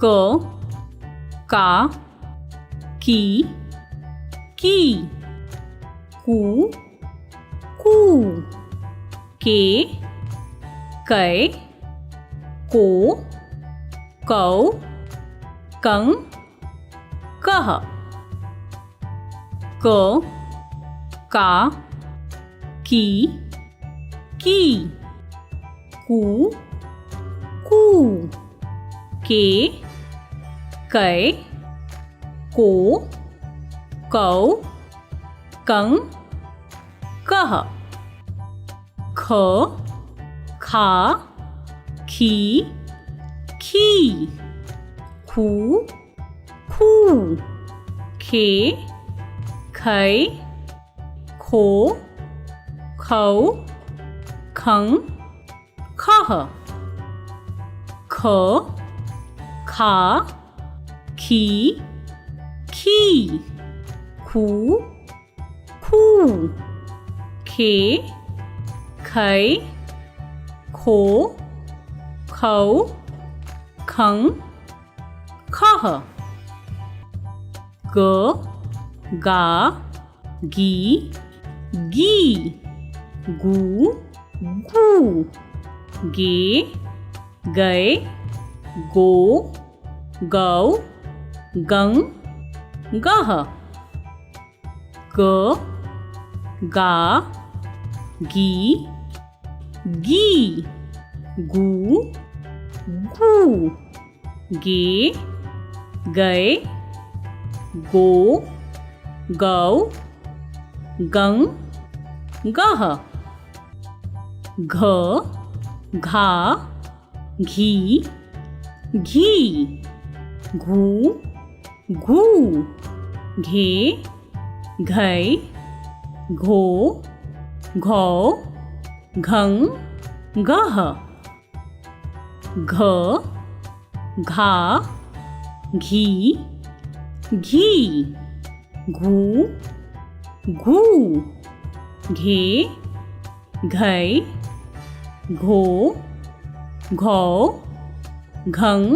क का की कू कू के कै को कौ कं कह क का की कू कू के कै को कौ कं कह ख खा खी खू खू खे खै खो खौ खं खह ख खा खी खू खू खे खै खो खौ खं खह ग गा गी गू गू गे गै गो गौ गं गह ग गा गी गू गू गे गै गो गौ गं गह घ घा घी घू घू घे घै घो घौ घं गह घ घा घी घू घू घे घै घो घौ घं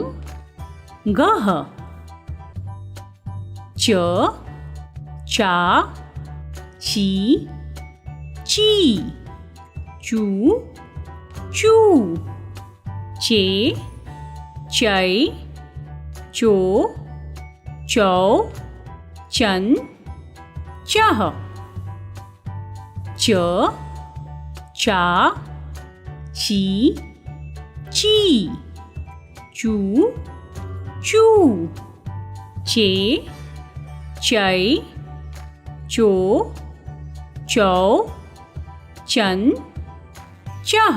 गह च चा ची चू चू चे चै चो चौ चन चह च चा ची चू चू चे चै चो चौ चन चह